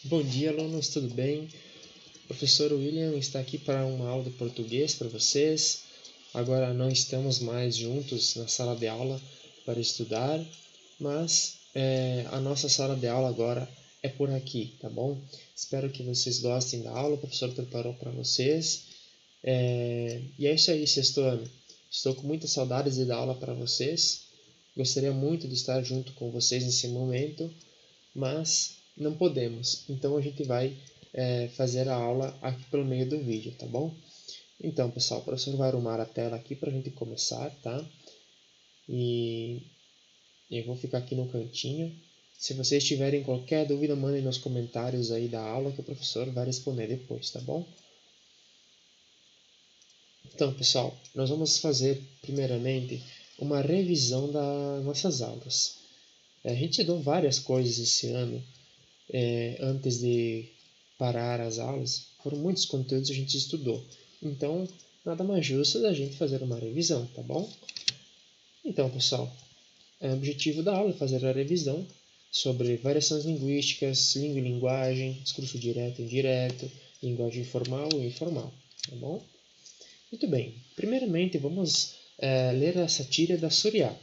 Bom dia, alunos, tudo bem? O professor William está aqui para uma aula de português para vocês. Agora não estamos mais juntos na sala de aula para estudar, mas a nossa sala de aula agora é por aqui, tá bom? Espero que vocês gostem da aula, o professor preparou para vocês. E é isso aí, sexto ano. Estou com muitas saudades de dar aula para vocês. Gostaria muito de estar junto com vocês nesse momento, mas não podemos. Então a gente vai fazer a aula aqui pelo meio do vídeo, tá bom? Então, pessoal, o professor vai arrumar a tela aqui para a gente começar, tá? E eu vou ficar aqui no cantinho. Se vocês tiverem qualquer dúvida, mandem nos comentários aí da aula que o professor vai responder depois, tá bom? Então, pessoal, nós vamos fazer primeiramente uma revisão das nossas aulas. A gente estudou várias coisas esse ano, antes de parar as aulas. Foram muitos conteúdos que a gente estudou. Então, nada mais justo da gente fazer uma revisão, tá bom? Então, pessoal, o objetivo da aula é fazer a revisão sobre variações linguísticas, língua e linguagem, discurso direto e indireto, linguagem formal e informal, tá bom? Muito bem. Primeiramente, vamos ler a sátira da Suriá.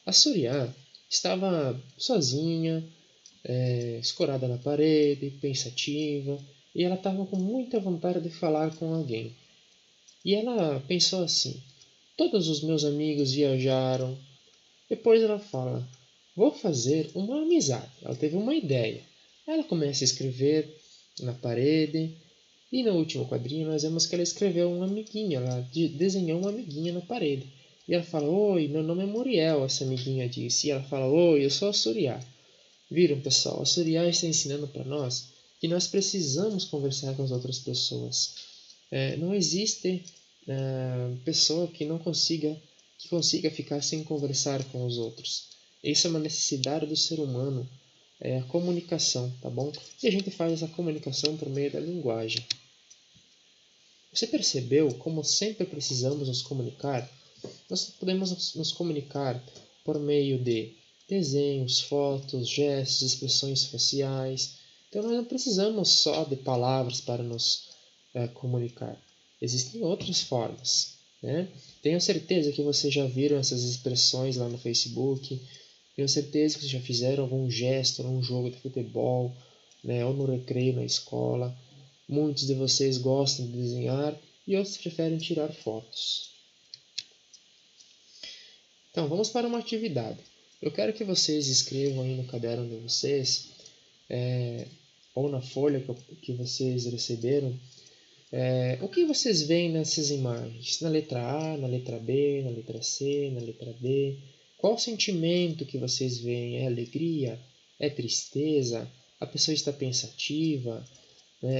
A Suriá estava sozinha, escorada na parede, pensativa, e ela estava com muita vontade de falar com alguém. E ela pensou assim: todos os meus amigos viajaram. Depois ela fala: vou fazer uma amizade. Ela teve uma ideia. Ela começa a escrever na parede, e no último quadrinho nós vemos que ela escreveu uma amiguinha, ela desenhou uma amiguinha na parede. E ela fala: oi, meu nome é Muriel, essa amiguinha disse. E ela fala: oi, eu sou a Suriá. Viram, pessoal? A Suriá está ensinando para nós que nós precisamos conversar com as outras pessoas. Não existe pessoa que consiga ficar sem conversar com os outros. Isso é uma necessidade do ser humano, a comunicação, tá bom? E a gente faz essa comunicação por meio da linguagem. Você percebeu como sempre precisamos nos comunicar? Nós podemos nos comunicar por meio de desenhos, fotos, gestos, expressões faciais. Então nós não precisamos só de palavras para nos comunicar. Existem outras formas, né? Tenho certeza que vocês já viram essas expressões lá no Facebook. Tenho certeza que vocês já fizeram algum gesto num jogo de futebol, né? Ou no recreio na escola. Muitos de vocês gostam de desenhar e outros preferem tirar fotos. Então, vamos para uma atividade. Eu quero que vocês escrevam aí no caderno de vocês, ou na folha que vocês receberam, o que vocês veem nessas imagens? Na letra A, na letra B, na letra C, na letra D. Qual o sentimento que vocês veem? É alegria? É tristeza? A pessoa está pensativa?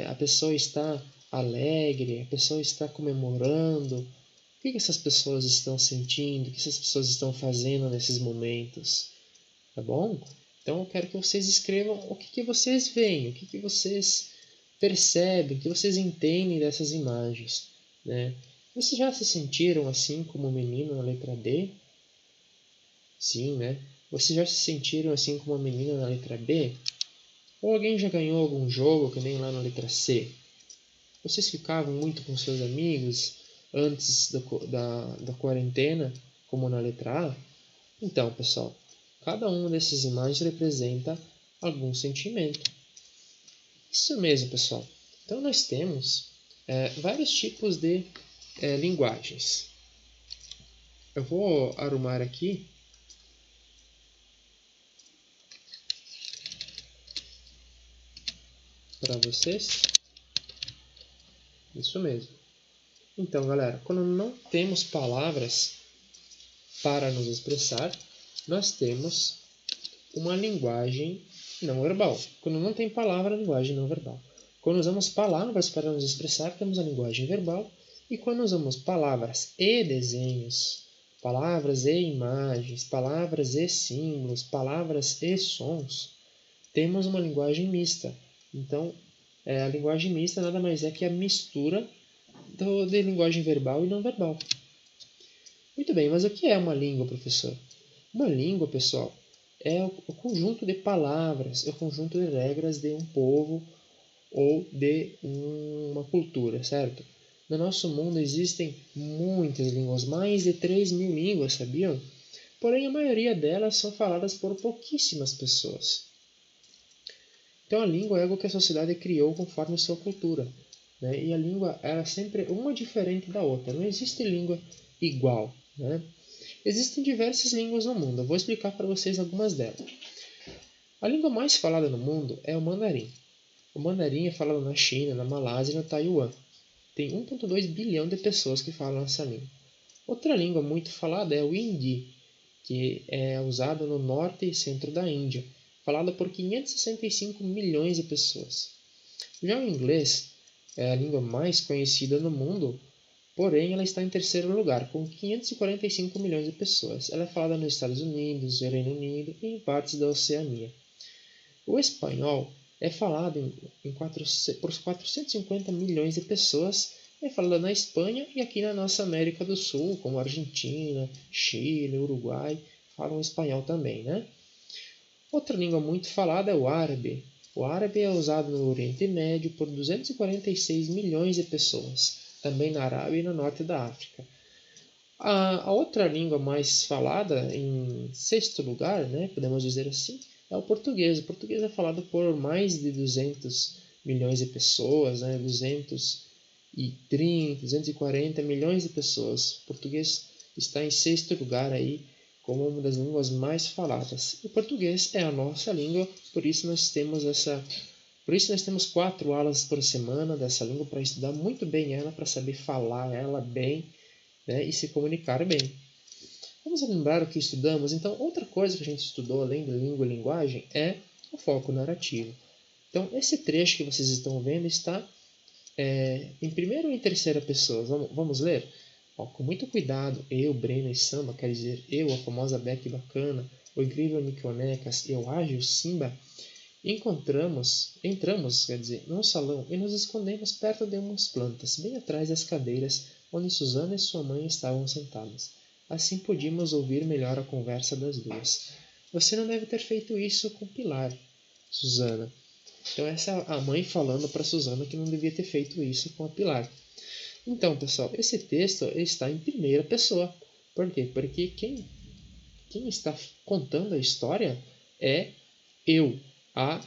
A pessoa está alegre? A pessoa está comemorando? O que essas pessoas estão sentindo? O que essas pessoas estão fazendo nesses momentos? Tá bom? Então eu quero que vocês escrevam o que vocês veem, o que vocês percebem, o que vocês entendem dessas imagens, né? Vocês já se sentiram assim como o menino na letra D? Sim, né? Vocês já se sentiram assim como a menina na letra B? Ou alguém já ganhou algum jogo que nem lá na letra C? Vocês ficavam muito com seus amigos antes da quarentena, como na letra A? Então, pessoal, cada uma dessas imagens representa algum sentimento. Isso mesmo, pessoal. Então, nós temos vários tipos de linguagens. Eu vou arrumar aqui para vocês. Isso mesmo. Então, galera, quando não temos palavras para nos expressar, nós temos uma linguagem não verbal. Quando não tem palavra, a linguagem não verbal. Quando usamos palavras para nos expressar, temos a linguagem verbal. E quando usamos palavras e desenhos, palavras e imagens, palavras e símbolos, palavras e sons, temos uma linguagem mista. Então, a linguagem mista nada mais é que a mistura de linguagem verbal e não verbal. Muito bem, mas o que é uma língua, professor? Uma língua, pessoal, é o conjunto de palavras, é o conjunto de regras de um povo ou de uma cultura, certo? No nosso mundo existem muitas línguas, mais de 3.000 línguas, sabiam? Porém, a maioria delas são faladas por pouquíssimas pessoas. Então, a língua é algo que a sociedade criou conforme sua cultura, né? E a língua é sempre uma diferente da outra, não existe língua igual, né? Existem diversas línguas no mundo, eu vou explicar para vocês algumas delas. A língua mais falada no mundo é o mandarim. O mandarim é falado na China, na Malásia e na Taiwan. Tem 1,2 bilhão de pessoas que falam essa língua. Outra língua muito falada é o hindi, que é usado no norte e centro da Índia, falada por 565 milhões de pessoas. Já o inglês é a língua mais conhecida no mundo, porém ela está em terceiro lugar, com 545 milhões de pessoas. Ela é falada nos Estados Unidos, no Reino Unido e em partes da Oceania. O espanhol é falado por 450 milhões de pessoas, é falado na Espanha e aqui na nossa América do Sul, como Argentina, Chile, Uruguai, falam espanhol também, né? Outra língua muito falada é o árabe. O árabe é usado no Oriente Médio por 246 milhões de pessoas, também na Arábia e no norte da África. A outra língua mais falada, em sexto lugar, né, podemos dizer assim, é o português. O português é falado por mais de 200 milhões de pessoas, né, 230, 240 milhões de pessoas. O português está em sexto lugar aí como uma das línguas mais faladas. O português é a nossa língua, por isso nós temos 4 aulas por semana dessa língua para estudar muito bem ela, para saber falar ela bem, né, e se comunicar bem. Vamos lembrar o que estudamos? Então, outra coisa que a gente estudou além de língua e linguagem é o foco narrativo. Então, esse trecho que vocês estão vendo está em primeira ou em terceira pessoa? Vamos ler? Com muito cuidado, eu, Breno e Samba, quer dizer, eu, a famosa Beck Bacana, o incrível Niconecas e o ágil Simba, entramos, num salão e nos escondemos perto de umas plantas, bem atrás das cadeiras onde Susana e sua mãe estavam sentadas. Assim podíamos ouvir melhor a conversa das duas. Você não deve ter feito isso com Pilar, Susana. Então essa é a mãe falando para Susana que não devia ter feito isso com a Pilar. Então, pessoal, esse texto está em primeira pessoa. Por quê? Porque quem está contando a história é eu, a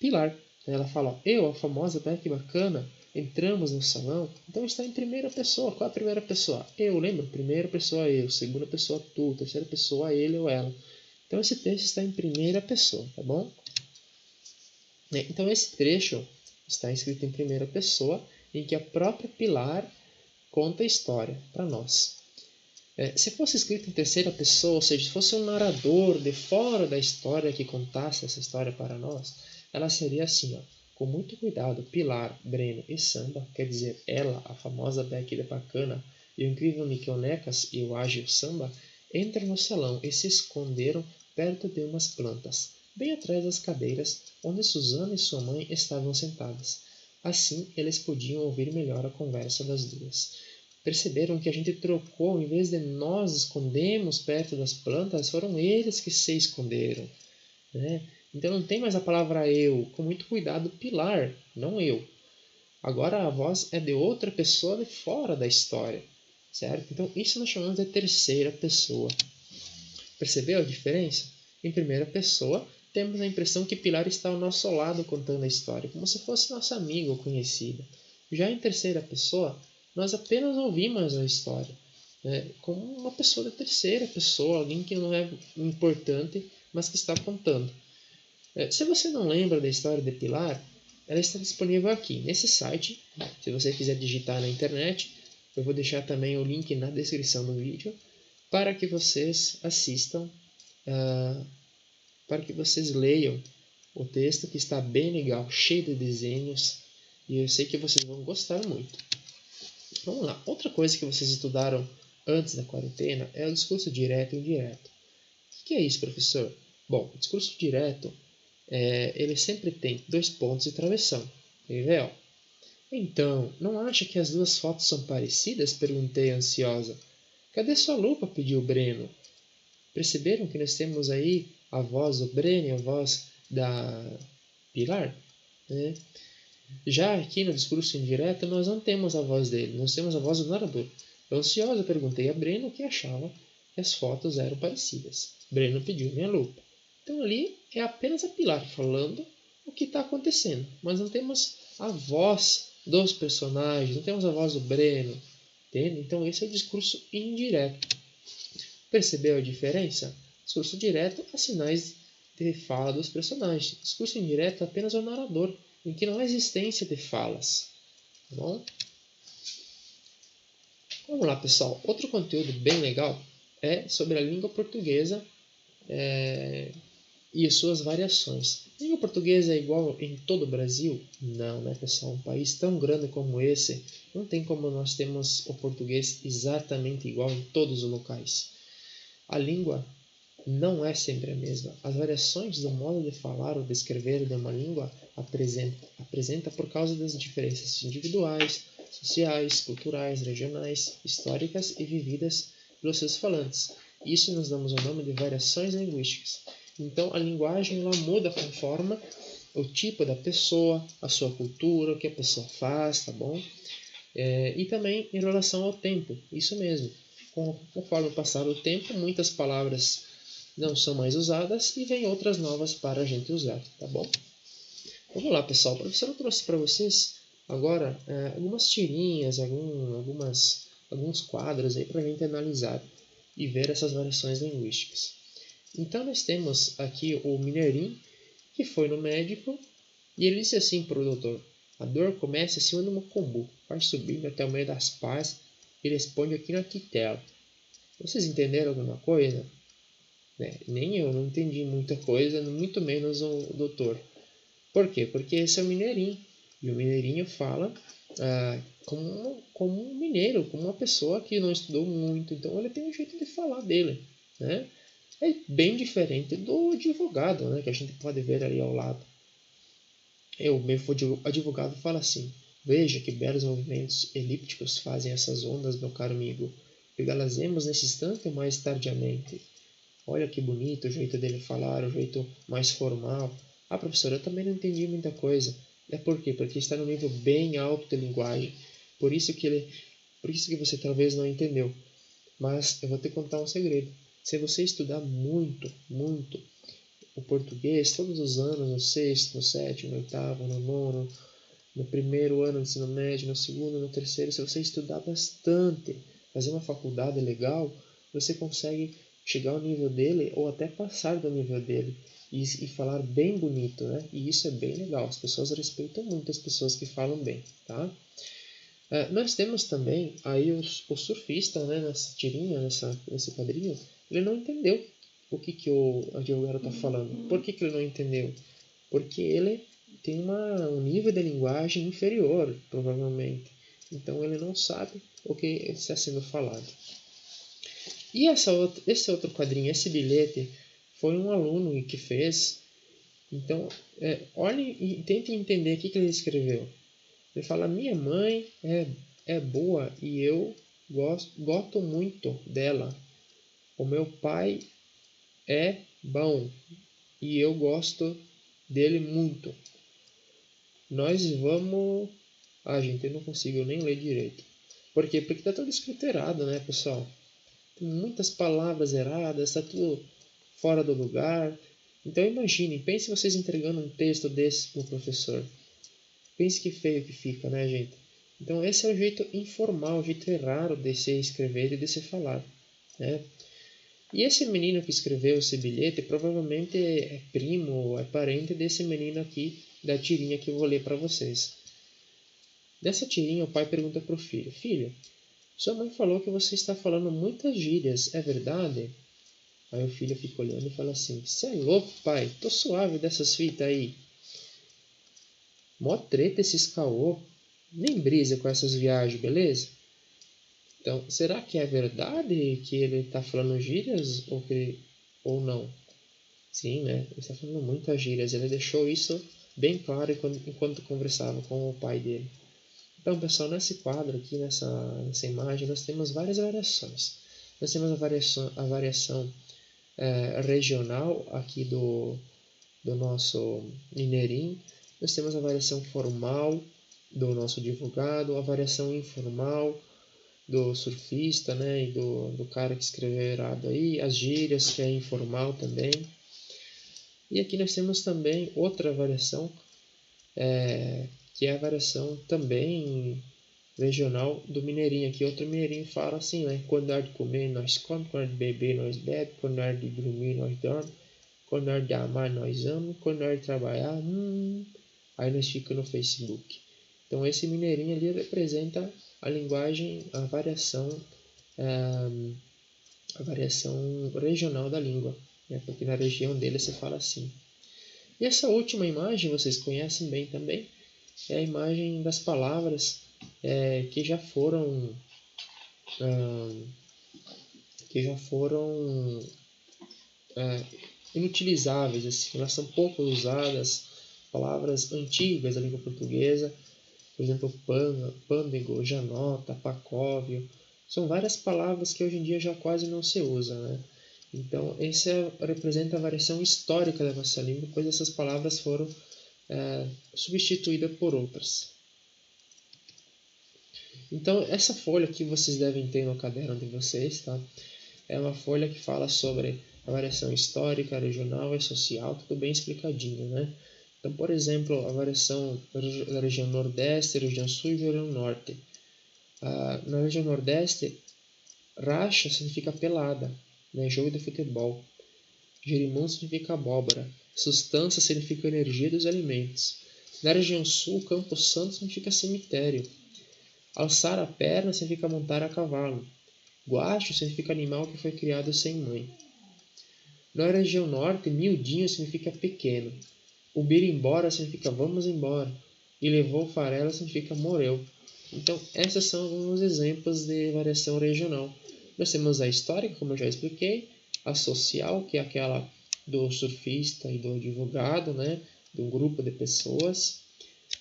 Pilar. Ela fala, eu, a famosa Beck Bacana, entramos no salão. Então está em primeira pessoa. Qual é a primeira pessoa? Eu, lembra? Primeira pessoa eu, segunda pessoa tu, terceira pessoa ele ou ela. Então esse texto está em primeira pessoa, tá bom? Então esse trecho está escrito em primeira pessoa, em que a própria Pilar conta a história para nós. Se fosse escrito em terceira pessoa, ou seja, se fosse um narrador de fora da história que contasse essa história para nós, ela seria assim, ó, com muito cuidado, Pilar, Breno e Samba, quer dizer, ela, a famosa Beck de Bacana, e o incrível Niconecas e o ágil Samba, entram no salão e se esconderam perto de umas plantas, bem atrás das cadeiras onde Susana e sua mãe estavam sentadas. Assim, eles podiam ouvir melhor a conversa das duas. Perceberam que a gente trocou, em vez de nós escondemos perto das plantas, foram eles que se esconderam, né? Então não tem mais a palavra eu, com muito cuidado, Pilar, não eu. Agora a voz é de outra pessoa de fora da história, certo? Então isso nós chamamos de terceira pessoa. Percebeu a diferença? Em primeira pessoa, temos a impressão que Pilar está ao nosso lado contando a história, como se fosse nossa amiga ou conhecida. Já em terceira pessoa, nós apenas ouvimos a história, né, como uma pessoa da terceira pessoa, alguém que não é importante, mas que está contando. Se você não lembra da história de Pilar, ela está disponível aqui, nesse site. Se você quiser digitar na internet, eu vou deixar também o link na descrição do vídeo, para que vocês assistam, para que vocês leiam o texto, que está bem legal, cheio de desenhos, e eu sei que vocês vão gostar muito. Vamos lá, outra coisa que vocês estudaram antes da quarentena é o discurso direto e indireto. O que é isso, professor? Bom, o discurso direto, ele sempre tem 2 pontos de travessão. Entendeu? Então, não acha que as duas fotos são parecidas? Perguntei ansiosa. Cadê sua lupa? Pediu Breno. Perceberam que nós temos aí a voz do Breno e a voz da Pilar? né? Já aqui no discurso indireto, nós não temos a voz dele, nós temos a voz do narrador. Eu, ansiosa, perguntei a Breno o que achava que as fotos eram parecidas. Breno pediu minha lupa. Então ali é apenas a Pilar falando o que está acontecendo, mas não temos a voz dos personagens, não temos a voz do Breno, entende? Então esse é o discurso indireto. Percebeu a diferença? Discurso direto há sinais de fala dos personagens. Discurso indireto é apenas o narrador, em que não há existência de falas. Tá bom? Vamos lá, pessoal. Outro conteúdo bem legal é sobre a língua portuguesa e as suas variações. A língua portuguesa é igual em todo o Brasil? Não, né, pessoal? Um país tão grande como esse, não tem como nós temos o português exatamente igual em todos os locais. A língua não é sempre a mesma. As variações do modo de falar ou de escrever de uma língua apresenta por causa das diferenças individuais, sociais, culturais, regionais, históricas e vividas pelos seus falantes. Isso nós damos o nome de variações linguísticas. Então a linguagem ela muda conforme o tipo da pessoa, a sua cultura, o que a pessoa faz, tá bom? E também em relação ao tempo, isso mesmo. Conforme o passar do tempo, muitas palavras não são mais usadas e vem outras novas para a gente usar, tá bom? Vamos lá, pessoal. O professor trouxe para vocês agora algumas tirinhas, alguns quadros aí para a gente analisar e ver essas variações linguísticas. Então nós temos aqui o Mineirinho, que foi no médico e ele disse assim para o doutor: a dor começa acima do mocumbu, vai subindo até o meio das pás e responde aqui na quitela. Vocês entenderam alguma coisa? Nem eu não entendi muita coisa, muito menos o doutor. Por quê? Porque esse é o Mineirinho. E o Mineirinho fala como um mineiro, como uma pessoa que não estudou muito. Então ele tem um jeito de falar dele, né? É bem diferente do advogado, né? Que a gente pode ver ali ao lado. O meu advogado fala assim: veja que belos movimentos elípticos fazem essas ondas, meu caro amigo. Pegá-las-emos nesse instante ou mais tardiamente? Olha que bonito o jeito dele falar, o jeito mais formal. Ah, professor, eu também não entendi muita coisa. É por quê? Porque está no nível bem alto de linguagem. Por isso que você talvez não entendeu. Mas eu vou te contar um segredo. Se você estudar muito, muito o português, todos os anos, no sexto, no sétimo, no oitavo, no nono, no primeiro ano do ensino médio, no segundo, no terceiro, se você estudar bastante, fazer uma faculdade legal, você consegue chegar ao nível dele ou até passar do nível dele e falar bem bonito, né? E isso é bem legal. As pessoas respeitam muito as pessoas que falam bem, tá? Nós temos também aí o surfista, né? Nessa tirinha, nesse quadrinho, ele não entendeu o que o advogado está falando. Por que ele não entendeu? Porque ele tem um nível de linguagem inferior, provavelmente. Então ele não sabe o que está sendo falado. E esse outro quadrinho, esse bilhete, foi um aluno que fez. Então, olhe e tente entender o que ele escreveu. Ele fala: minha mãe é boa e eu gosto muito dela. O meu pai é bom e eu gosto dele muito. Nós vamos... gente, eu não consigo nem ler direito. Por quê? Porque está tudo escrito errado, né, pessoal? Tem muitas palavras erradas, está tudo fora do lugar. Então imagine, pense vocês entregando um texto desse para o professor. Pense que feio que fica, né, gente? Então esse é o jeito informal, o jeito errado de se escrever e de se falar, né? E esse menino que escreveu esse bilhete provavelmente é primo ou é parente desse menino aqui da tirinha que eu vou ler para vocês. Nessa tirinha o pai pergunta para o filho: filho, sua mãe falou que você está falando muitas gírias, é verdade? Aí o filho fica olhando e fala assim: cê é louco, pai, tô suave dessas fitas aí. Mó treta esses caô, nem brisa com essas viagens, beleza? Então, será que é verdade que ele está falando gírias ou não? Sim, né? Ele está falando muitas gírias. Ele deixou isso bem claro enquanto conversava com o pai dele. Então, pessoal, nesse quadro aqui, nessa imagem, nós temos várias variações. Nós temos a variação regional aqui do nosso Mineirinho. Nós temos a variação formal do nosso advogado, a variação informal do surfista, né, e do cara que escreveu errado aí, as gírias, que é informal também. E aqui nós temos também outra variação, que é a variação também regional do mineirinho. Aqui outro mineirinho fala assim, né, quando é de comer nós come, quando é de beber nós bebe, quando é de dormir nós dorme, quando é de amar nós amamos, quando é de trabalhar, aí nós fica no Facebook. Então esse mineirinho ali representa a linguagem, a variação regional da língua, né? Porque na região dele se fala assim. E essa última imagem vocês conhecem bem também, é a imagem das palavras que já foram inutilizáveis, assim, elas são pouco usadas, palavras antigas da língua portuguesa, por exemplo, pândego, janota, pacóvio, são várias palavras que hoje em dia já quase não se usam, né? Então, essa representa a variação histórica da nossa língua, pois essas palavras foram substituídas por outras. Então, essa folha que vocês devem ter no caderno de vocês, tá? É uma folha que fala sobre a variação histórica, regional e social, tudo bem explicadinho, né? Então, por exemplo, a variação da região Nordeste, região Sul e região Norte. Na região Nordeste, racha significa pelada, né? Jogo de futebol. Jerimum significa abóbora. Sustância significa energia dos alimentos. Na região Sul, Campo Santo significa cemitério. Alçar a perna significa montar a cavalo. Guacho significa animal que foi criado sem mãe. Na região Norte, miudinho significa pequeno. O birimbora significa vamos embora. E levou farela significa morreu. Então, esses são alguns exemplos de variação regional. Nós temos a histórica, como eu já expliquei, a social, que é aquela do surfista e do advogado, né, de um grupo de pessoas.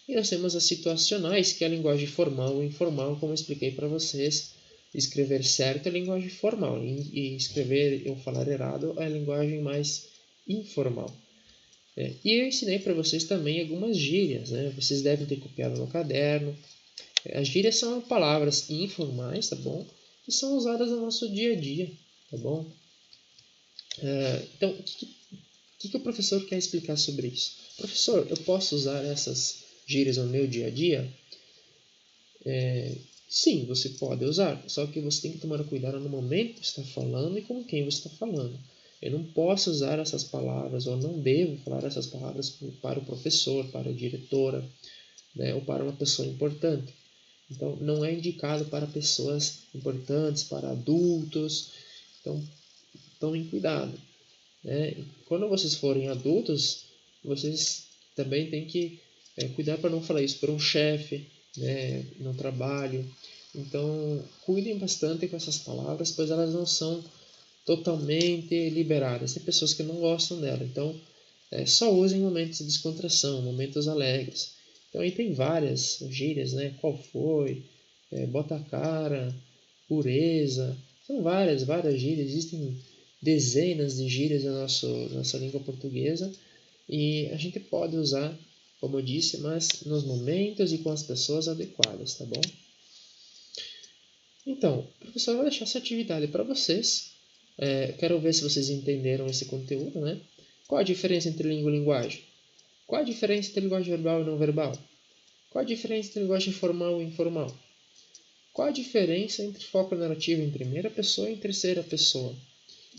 E nós temos as situacionais, que é a linguagem formal e informal, como eu expliquei para vocês. Escrever certo é a linguagem formal, e escrever ou falar errado é a linguagem mais informal. E eu ensinei para vocês também algumas gírias, né? Vocês devem ter copiado no caderno. As gírias são palavras informais, tá bom? Que são usadas no nosso dia a dia, tá bom? Então, o que o professor quer explicar sobre isso? Professor, eu posso usar essas gírias no meu dia a dia? Sim, você pode usar, só que você tem que tomar cuidado no momento que está falando e com quem você está falando. Eu não posso usar essas palavras, ou não devo falar essas palavras para o professor, para a diretora, né, ou para uma pessoa importante. Então, não é indicado para pessoas importantes, para adultos. Então, tomem cuidado. Né? Quando vocês forem adultos, vocês também têm que cuidar para não falar isso para um chefe, né, no trabalho. Então, cuidem bastante com essas palavras, pois elas não são totalmente liberadas. Tem pessoas que não gostam dela, então só usem em momentos de descontração, momentos alegres. Então aí tem várias gírias, né? Qual foi? Bota a cara, pureza. São várias gírias. Existem dezenas de gírias na nossa língua portuguesa e a gente pode usar, como eu disse, mas nos momentos e com as pessoas adequadas, tá bom? Então, o professor vai deixar essa atividade para vocês. Quero ver se vocês entenderam esse conteúdo, né? Qual a diferença entre língua e linguagem? Qual a diferença entre linguagem verbal e não verbal? Qual a diferença entre linguagem formal e informal? Qual a diferença entre foco narrativo em primeira pessoa e em terceira pessoa?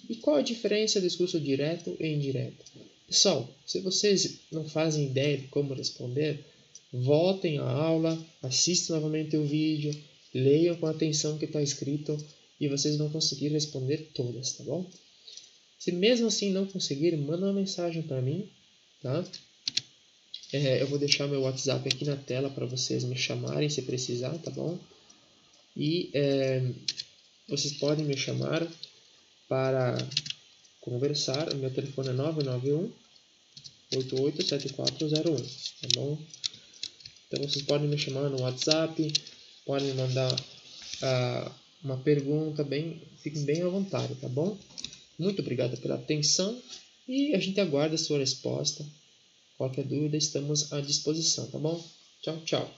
E qual a diferença do discurso direto e indireto? Pessoal, se vocês não fazem ideia de como responder, voltem à aula, assistam novamente o vídeo, leiam com atenção o que está escrito e vocês vão conseguir responder todas, tá bom? Se mesmo assim não conseguirem, manda uma mensagem para mim, tá? Eu vou deixar meu WhatsApp aqui na tela para vocês me chamarem se precisar, tá bom? E vocês podem me chamar para conversar. O meu telefone é 991 887401, tá bom? Então vocês podem me chamar no WhatsApp, podem me mandar uma pergunta, fiquem bem à vontade, tá bom? Muito obrigado pela atenção e a gente aguarda a sua resposta. Qualquer dúvida, estamos à disposição, tá bom? Tchau, tchau.